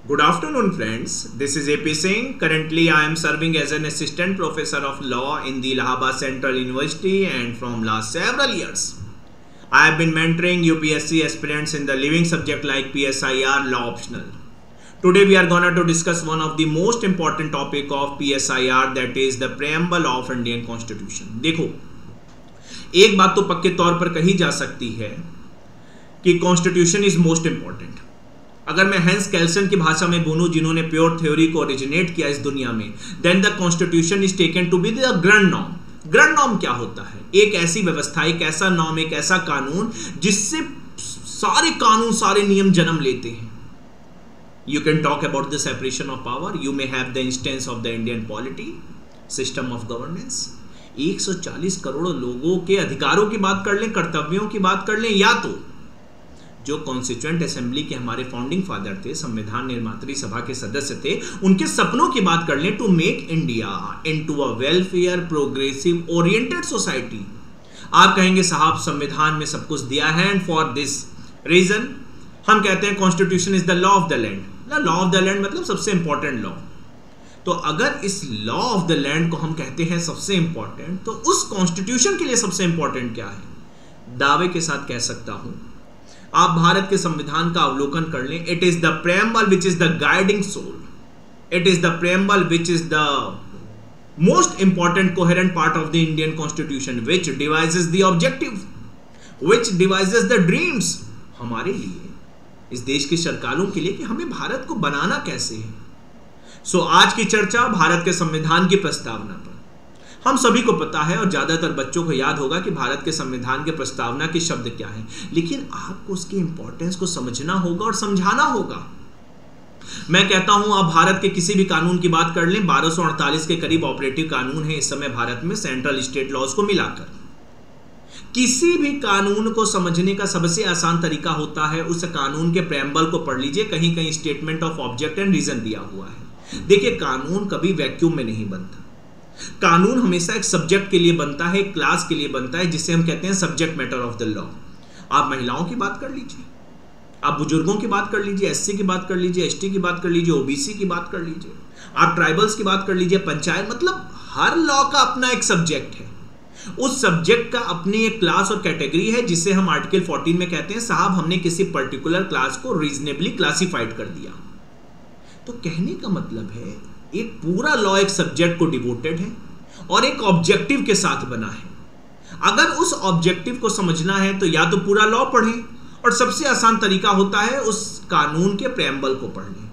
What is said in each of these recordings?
Good afternoon, friends. This is AP Singh. Currently, I am serving as an assistant professor of law in the Allahabad Central University, and from last several years, I have been mentoring UPSC aspirants in the living subject like PSIR Law Optional. Today, we are going to discuss one of the most important topic of PSIR, that is the preamble of Indian Constitution. देखो, एक बात तो पक्के तौर पर कही जा सकती है कि कॉन्स्टिट्यूशन इज मोस्ट इंपॉर्टेंट। अगर मैं हैंस कैल्सन की भाषा में बोलूं, जिन्होंने प्योर थ्योरी को ओरिजिनेट किया इस दुनिया में, then the constitution is taken to be the grand norm. Grand norm क्या होता है? एक ऐसी व्यवस्था, एक ऐसा नॉर्म, एक ऐसा कानून जिससे सारे कानून, सारे नियम जन्म लेते हैं। You can talk about the separation of power, you may have the instance of the Indian polity system of governance. 140 crore लोगों के अधिकारों की बात कर लें, कर्तव्यों की बात कर लें, या तो जो कॉन्स्टिट्यूएंट असेंबली के हमारे फाउंडिंग फादर थे, संविधान निर्मात्री सभा के सदस्य थे, उनके सपनों की बात कर लें, to make India into a welfare progressive oriented society. आप कहेंगे साहब संविधान में सब कुछ दिया है, एंड फॉर दिस रीजन हम कहते हैं constitution is the law of the land. Law of the land मतलब सबसे इंपॉर्टेंट लॉ। तो अगर इस लॉ ऑफ द लैंड को हम कहते हैं सबसे इंपॉर्टेंट, तो उस कॉन्स्टिट्यूशन के लिए सबसे इंपॉर्टेंट क्या है? दावे के साथ कह सकता हूं, आप भारत के संविधान का अवलोकन कर लें, it is the preamble which is the guiding soul, it is the preamble which is the most important coherent part of the Indian constitution, which devises the objective, which devises the dreams हमारे लिए, इस देश की सरकारों के लिए, कि हमें भारत को बनाना कैसे है। सो आज की चर्चा भारत के संविधान की प्रस्तावना पर। हम सभी को पता है और ज्यादातर बच्चों को याद होगा कि भारत के संविधान के प्रस्तावना के शब्द क्या हैं, लेकिन आपको उसकी इंपॉर्टेंस को समझना होगा और समझाना होगा। मैं कहता हूं, आप भारत के किसी भी कानून की बात कर लें, 1248 के करीब ऑपरेटिव कानून है इस समय भारत में, सेंट्रल स्टेट लॉज को मिलाकर। किसी भी कानून को समझने का सबसे आसान तरीका होता है उस कानून के प्रेम्बल को पढ़ लीजिए, कहीं कहीं statement of object and reason दिया हुआ है। देखिए, कानून कभी वैक्यूम में नहीं बनता। कानून हमेशा एक सब्जेक्ट के लिए बनता है, एक क्लास के लिए बनता है, जिसे हम कहते हैं subject matter of the law. आप महिलाओं की बात कर लीजिए, आप बुजुर्गों की बात कर लीजिए, एससी की बात कर लीजिए, एसटी की बात कर लीजिए, ओबीसी की बात कर लीजिए, आप ट्राइबल्स की बात कर लीजिए, पंचायत, मतलब हर लॉ का अपना एक सब्जेक्ट है। उस सब्जेक्ट का अपनी एक क्लास और कैटेगरी है, जिसे हम आर्टिकल 14 में कहते हैं साहब हमने किसी पर्टिकुलर क्लास को रीजनेबली क्लासिफाइड कर दिया। तो कहने का मतलब है एक पूरा लॉ एक सब्जेक्ट को डिवोटेड है और एक ऑब्जेक्टिव के साथ बना है। अगर उस ऑब्जेक्टिव को समझना है तो या तो पूरा लॉ पढ़ें, और सबसे आसान तरीका होता है उस कानून के प्रेम्बल को पढ़ लें।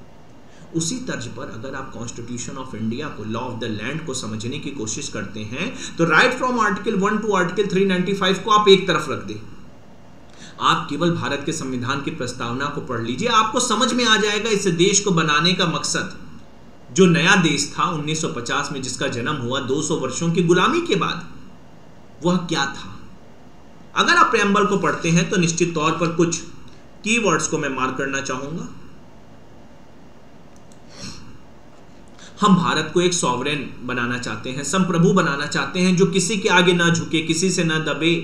उसी तर्ज पर अगर आप कॉन्स्टिट्यूशन ऑफ इंडिया को, लॉ ऑफ द लैंड को समझने की कोशिश करते हैं, तो right from article 1 to article 395 को आप एक तरफ रख दें। आप केवल भारत के संविधान की प्रस्तावना को पढ़ लीजिए, आपको समझ में आ जाएगा इस देश को बनाने का मकसद। जो नया देश था 1950 में, जिसका जन्म हुआ 200 वर्षों की गुलामी के बाद, वह क्या था? अगर आप प्रेम्बल को पढ़ते हैं तो निश्चित तौर पर कुछ कीवर्ड्स को मैं मार्क करना चाहूंगा। हम भारत को एक सॉवरेन बनाना चाहते हैं, संप्रभु बनाना चाहते हैं, जो किसी के आगे ना झुके, किसी से ना दबे।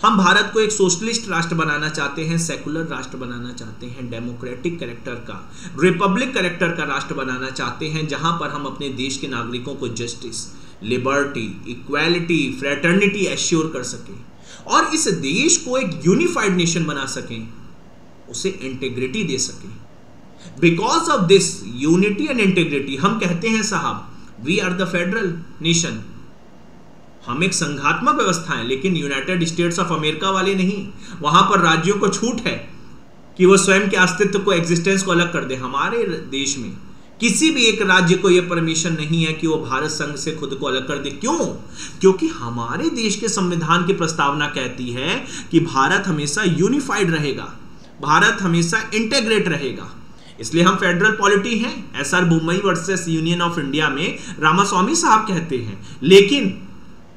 हम भारत को एक सोशलिस्ट राष्ट्र बनाना चाहते हैं, सेकुलर राष्ट्र बनाना चाहते हैं, डेमोक्रेटिक कैरेक्टर का, रिपब्लिक कैरेक्टर का राष्ट्र बनाना चाहते हैं, जहां पर हम अपने देश के नागरिकों को justice, liberty, equality, fraternity assure कर सकें, और इस देश को एक यूनिफाइड नेशन बना सकें, उसे इंटीग्रिटी दे सकें। Because of this unity and integrity हम कहते हैं साहब we are the federal nation. हम एक संघात्मक व्यवस्था है, लेकिन यूनाइटेड स्टेट्स ऑफ अमेरिका वाले नहीं। वहां पर राज्यों को छूट है कि वो स्वयं के अस्तित्व को, एग्जिस्टेंस को अलग कर दे। हमारे देश में किसी भी एक राज्य को यह परमिशन नहीं है कि वो भारत संघ से खुद को अलग कर दे। क्यों? क्योंकि हमारे देश के संविधान की प्रस्तावना कहती है कि भारत हमेशा यूनिफाइड रहेगा, भारत हमेशा इंटेग्रेट रहेगा। इसलिए हम फेडरल पॉलिटी हैं। SR Bommai versus union of India में रामास्वामी साहब कहते हैं, लेकिन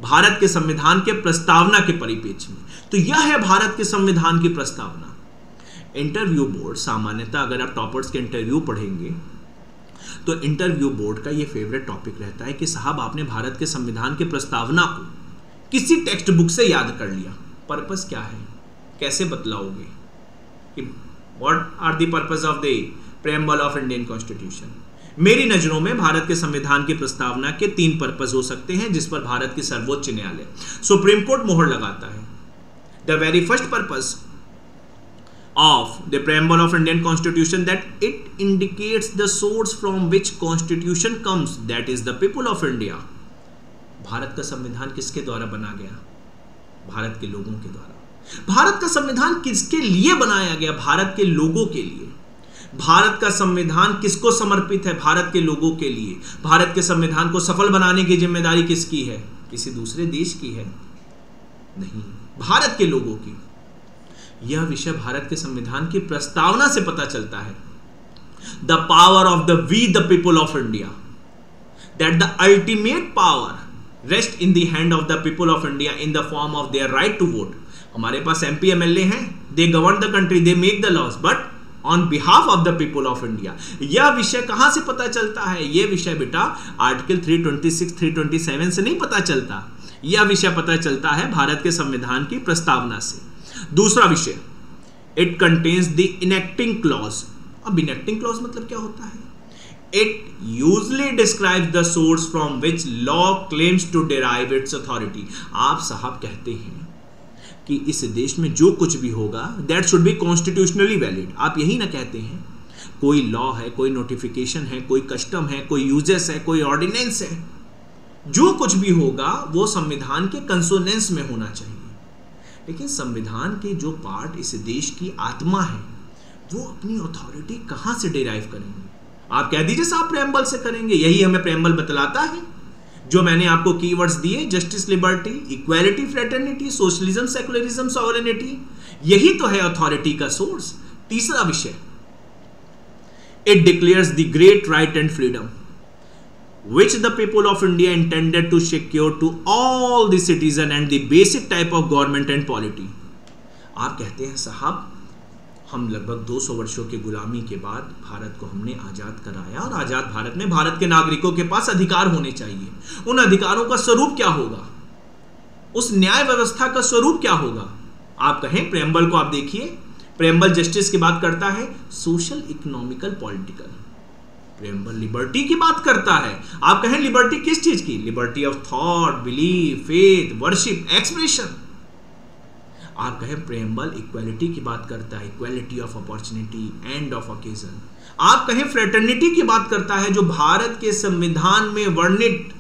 भारत के संविधान के प्रस्तावना के परिप्रेक्ष्य में। तो यह है भारत के संविधान की प्रस्तावना। इंटरव्यू बोर्ड, सामान्यतः अगर आप टॉपर्स के इंटरव्यू पढ़ेंगे तो इंटरव्यू बोर्ड का यह फेवरेट टॉपिक रहता है कि साहब आपने भारत के संविधान की प्रस्तावना को किसी टेक्स्ट बुक से याद कर लिया, पर्पस क्या है, कैसे बतलाओगे कि what are the purpose of the preamble of Indian constitution. मेरी नजरों में भारत के संविधान की प्रस्तावना के 3 पर्पस हो सकते हैं जिस पर भारत की सर्वोच्च न्यायालय सुप्रीम कोर्ट मोहर लगाता है। The very first purpose of the preamble of Indian Constitution that it indicates the source from which Constitution comes, that is the people of India। Bharat का संविधान किसके द्वारा बना गया? भारत के लोगों के द्वारा। भारत का संविधान किसके लिए बनाया गया? भारत के लोगों के लिए। भारत का संविधान किसको समर्पित है? भारत के लोगों के लिए। भारत के संविधान को सफल बनाने की जिम्मेदारी किसकी है? किसी दूसरे देश की है? नहीं, भारत के लोगों की। यह विषय भारत के संविधान की प्रस्तावना से पता चलता है। The power of the we the people of India, that the ultimate power rest in the hand of the people of India in the form of their right to vote. हमारे पास एमपी एमएलए हैं, they govern the country, they make the laws, but on behalf of the people of India. यह विषय कहां से पता चलता है? यह विषय बेटा आर्टिकल 326 327 से नहीं पता चलता। यह विषय पता चलता है भारत के संविधान की प्रस्तावना से। दूसरा विषय, it contains the enacting clause. अब इनेक्टिंग क्लॉज मतलब क्या होता है? It usually describes the source from which law claims to derive its authority. आप साहब कहते हैं कि इस देश में जो कुछ भी होगा that should be constitutionally valid. आप यही ना कहते हैं? कोई लॉ है, कोई नोटिफिकेशन है, कोई कस्टम है, कोई यूजेस है, कोई ऑर्डिनेंस है, जो कुछ भी होगा वो संविधान के कंसोनेंस में होना चाहिए। लेकिन संविधान के जो पार्ट इस देश की आत्मा है वो अपनी अथॉरिटी कहां से डिराइव करेंगे? आप कह दीजिए साहब प्रेम्बल से करेंगे। यही हमें प्रेम्बल बतलाता है। जो मैंने आपको कीवर्ड्स दिए, justice, liberty, equality, fraternity, socialism, secularism, sovereignty, यही तो है अथॉरिटी का सोर्स। तीसरा विषय, it declares the great right and freedom which the people of India intended to secure to all the citizen and the basic type of government and polity। आप कहते हैं साहब हम लगभग 200 वर्षों की गुलामी के बाद भारत को हमने आजाद कराया और आजाद भारत में भारत के नागरिकों के पास अधिकार होने चाहिए। उन अधिकारों का स्वरूप क्या होगा? उस न्याय व्यवस्था का स्वरूप क्या होगा? आप कहें प्रेम्बल को आप देखिए, प्रेम्बल जस्टिस की बात करता है, social, economical, political. Preamble liberty की बात करता है। आप कहें लिबर्टी किस चीज की? Liberty of thought, belief, faith, worship, expression. आप कहें प्रेम्बल इक्वालिटी की बात करता है, equality of opportunity, end of occasion. आप कहें फ्रेटर्निटी की बात करता है, जो भारत के संविधान में वर्णित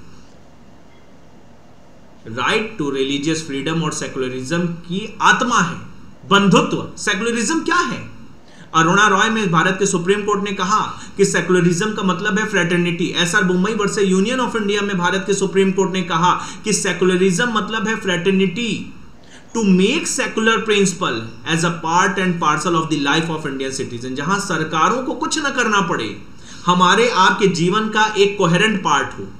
राइट टू रिलीजियस फ्रीडम और सेकुलरिज्म की आत्मा है। बंधुत्व, सेकुलरिज्म क्या है? अरुणा रॉय में भारत के सुप्रीम कोर्ट ने कहा कि सेकुलरिज्म का मतलब है fraternity. S R Bommai versus union of India में भारत के सुप्रीम कोर्ट ने कहा कि सेकुलरिज्म मतलब है fraternity, to make secular principle as a part and parcel of the life of Indian citizen. जहां सरकारों को कुछ न करना पड़े, हमारे आपके जीवन का एक कोहेरेंट पार्ट हो।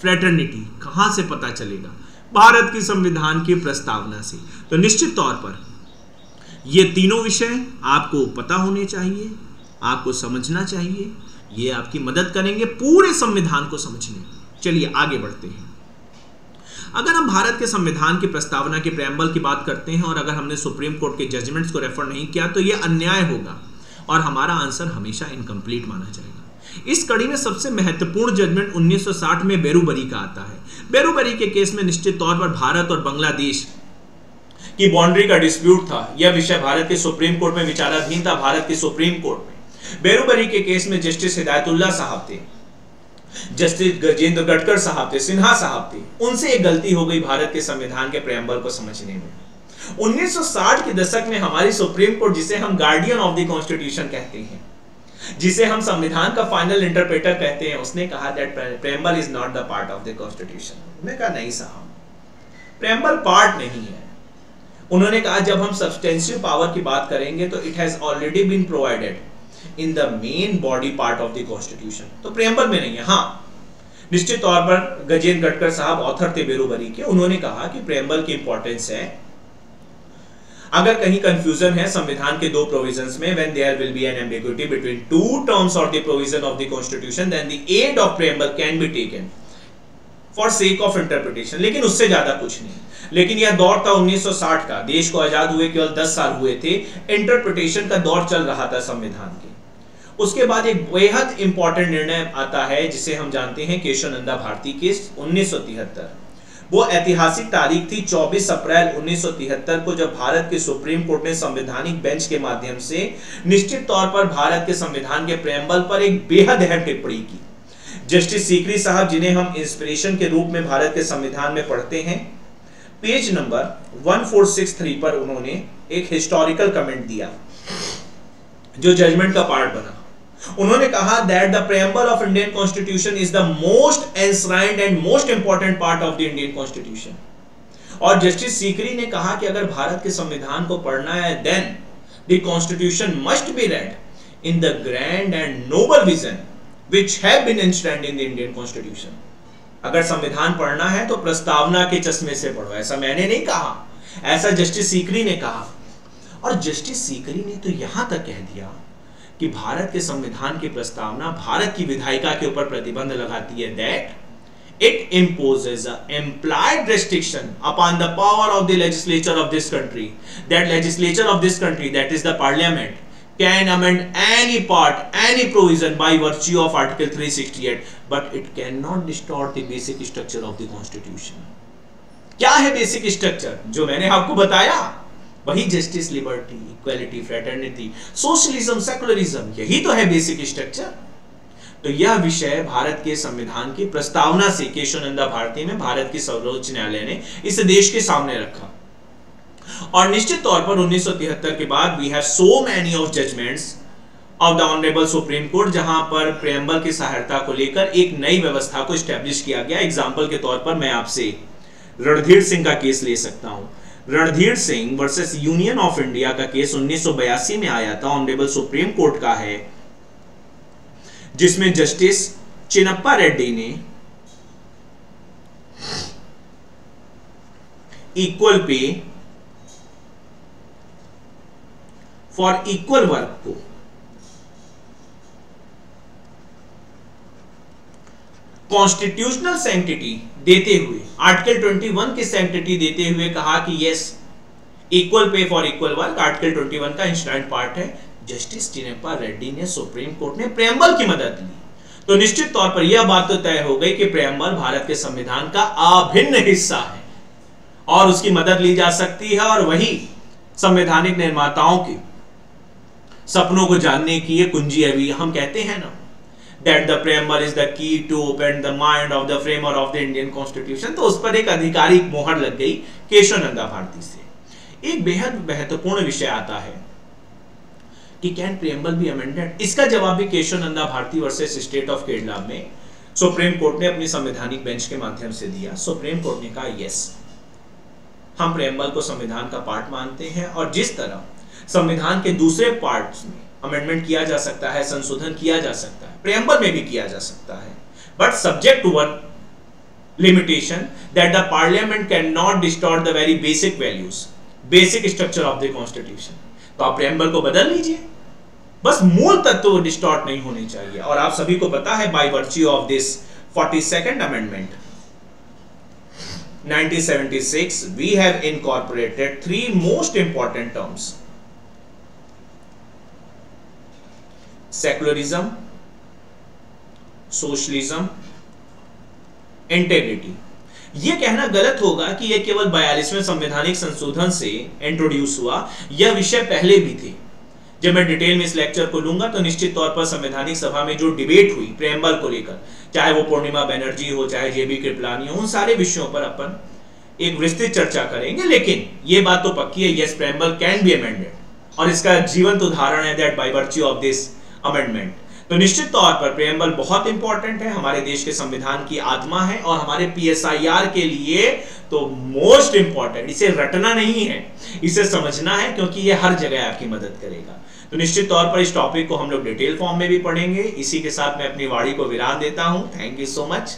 फ्रेटर्निटी कहां से पता चलेगा? भारत की संविधान की प्रस्तावना से। तो निश्चित तौर पर ये तीनों विषय आपको पता होने चाहिए, आपको समझना चाहिए। ये आपकी मदद करेंगे पूरे संविधान को समझने। चलिए आगे बढ़ते हैं। अगर हम भारत के संविधान की प्रस्तावना के प्रेम्बल की बात करते हैं और अगर हमने सुप्रीम कोर्ट के जजमेंट्स को रेफर नहीं किया तो यह अन्याय होगा और हमारा आंसर हमेशा इनकम्प्लीट माना जाएगा। इस कड़ी में सबसे महत्वपूर्ण जजमेंट 1960 में बेरूबरी का आता है। बेरूबरी के केस में निश्चित तौर पर भारत और बांग्लादेश की बाउंड्री का डिस्प्यूट था। यह विषय भारत के सुप्रीम कोर्ट में विचाराधीन था। भारत के सुप्रीम कोर्ट में बेरूबरी के केस में जस्टिस हिदायतुल्लाह साहब थे, जस्टिस गजेंद्र गटकर साहब थे, सिन्हा साहब थे। उनसे एक गलती हो गई भारत के संविधान के प्रेम्बल को समझने में। 1960 के दशक में हमारी सुप्रीम कोर्ट, जिसे हम गार्डियन ऑफ द कॉन्स्टिट्यूशन कहते हैं, जिसे हम संविधान का फाइनल इंटरप्रेटर कहते हैं, उसने कहा that preamble is not the part of the constitution. उन्होंने कहा नहीं साहब, प्रेम्बल पार्ट नहीं है। उन्होंने कहा जब हम सब्सटेंशियल पावर की बात करेंगे तो it has already been provided in the main body part of the constitution, तो प्रेम्बल में नहीं है। हाँ, निश्चित तौर पर गजेंद्र गटकर साहब ऑथर थे बेरूबरी के, उन्होंने कहा कि प्रेम्बल की इंपॉर्टेंस है। अगर कहीं कंफ्यूजन है संविधान के दो प्रोविजंस में, when there will be an ambiguity between two terms of the provision of the constitution, then the aid of preamble can be taken for sake of interpretation, लेकिन उससे ज्यादा कुछ नहीं। लेकिन यह दौर था 1960 का, देश को आजाद हुए केवल 10 साल हुए थे, इंटरप्रिटेशन का दौर चल रहा था संविधान के। उसके बाद एक बेहद इंपॉर्टेंट निर्णय आता है जिसे हम जानते हैं केशवनंदा भारती केस 1973। वो ऐतिहासिक तारीख थी 24 अप्रैल 1973 को, जब भारत के सुप्रीम कोर्ट ने संवैधानिक बेंच के माध्यम से निश्चित तौर पर भारत के संविधान के प्रेम्बल पर एक बेहद अहम टिप्पणी की। जस्टिस सीकरी साहब, जिन्हें हम इंस्पिरेशन के रूप में भारत के संविधान में पढ़ते हैं, पेज नंबर 1463 पर उन्होंने एक हिस्टोरिकल कमेंट दिया जो जजमेंट का पार्ट बना। उन्होंने कहा that the preamble of Indian constitution is the most enshrined and most important part of the Indian constitution. और जस्टिस सीकरी ने कहा कि अगर भारत के संविधान को पढ़ना है, then the constitution must be read in the grand and noble vision which have been enshrined in the Indian constitution. अगर संविधान पढ़ना है तो प्रस्तावना के चश्मे से पढ़ो। ऐसा मैंने नहीं कहा, ऐसा जस्टिस सीकरी ने कहा। और जस्टिस सीकरी ने तो यहां तक कह दिया कि भारत के संविधान की प्रस्तावना भारत की विधायिका के ऊपर प्रतिबंध लगाती है, that it imposes an implied restriction upon the power of the legislature of this country, that legislature of this country, that is the parliament, can amend any part, any provision by virtue of article 368, but it cannot distort the basic structure of the constitution। क्या है basic structure? जो मैंने आपको बताया, वही justice, liberty, equality, fraternity, socialism, secularism, यही तो है बेसिक स्ट्रक्चर। तो यह विषय भारत के संविधान की प्रस्तावना से केशवनंदा भारती में भारत की सर्वोच्च न्यायालय ने इस देश के सामने रखा। और निश्चित तौर पर 1973 के बाद we have so many of judgments of the honourable supreme court, जहां पर प्रेम्बल की सहायता को लेकर एक नई व्यवस्था को एस्टैब्लिश किया गया। एग्जाम्पल के तौर पर मैं आपसे रणधीर सिंह का केस ले सकता हूं। Randhir Singh versus union of India का केस 1982 में आया था, ऑनरेबल सुप्रीम कोर्ट का है, जिसमें जस्टिस चिन्नप्पा रेड्डी ने equal pay for equal work को कॉन्स्टिट्यूशनल सैंक्टिटी देते हुए, आर्टिकल 21 की सैंक्टिटी देते हुए कहा कि yes, equal pay for equal work article 21 का इंस्टाइंट पार्ट है। जस्टिस चिन्नप्पा रेड्डी ने, सुप्रीम कोर्ट ने प्रेम्बल की मदद ली। तो निश्चित तौर पर यह बात तो तय हो गई कि प्रेम्बल भारत के संविधान का अभिन्न हिस्सा है और उसकी मदद ली जा सकती है, और वही संवैधानिक निर्माताओं के सपनों को जानने की ये कुंजी है। हम कहते हैं ना that the preamble is the key to open the mind of the framer of the Indian Constitution। तो उस पर एक आधिकारिक मोहर लग गई केशवनंदा भारती से। एक बेहद महत्वपूर्ण विषय आता है कि कैन प्रेम्बल बी अमेंडेड। इसका जवाब भी Kesavananda Bharati versus state of Kerala में सुप्रीम कोर्ट ने अपनी संवैधानिक बेंच के माध्यम से दिया। सुप्रीम कोर्ट ने कहा यस, हम प्रेम्बल को संविधान का पार्ट मानते हैं, और जिस तरह संविधान के दूसरे पार्ट्स में अमेंडमेंट किया जा सकता है, संशोधन किया जा सकता है, प्रेम्बल में भी किया जा सकता है, but subject to one limitation, that the parliament can not distort the very basic values, basic structure of the constitution. तो आप प्रेम्बल को बदल लीजिए, बस मूल तत्व डिस्टॉर्ट नहीं होने चाहिए। और आप सभी को पता है, by virtue of this 42nd amendment 1976 we have incorporated three most important terms: secularism, socialism, integrity. यह कहना गलत होगा कि यह केवल 42वें संवैधानिक संशोधन से इंट्रोड्यूस हुआ। यह विषय पहले भी थे। जब मैं डिटेल में इस लेक्चर को लूंगा तो निश्चित तौर पर संवैधानिक सभा में जो डिबेट हुई प्रेम्बल को लेकर, चाहे वो पूर्णिमा बैनर्जी हो, चाहे जेबी कृपलानी हो, उन सारे विषयों पर अपन एक विस्तृत चर्चा करेंगे। लेकिन यह बात तो पक्की है, yes, preamble can be amended, और इसका जीवंत उदाहरण है that by virtue of this amendment. तो निश्चित तौर पर प्रेम्बल बहुत इंपॉर्टेंट है, हमारे देश के संविधान की आत्मा है, और हमारे PSIR के लिए तो मोस्ट इंपॉर्टेंट। इसे रटना नहीं है, इसे समझना है, क्योंकि ये हर जगह आपकी मदद करेगा। तो निश्चित तौर पर इस टॉपिक को हम लोग डिटेल फॉर्म में भी पढ़ेंगे। इसी के साथ मैं अपनी वाणी को विराम देता हूं। Thank you so much.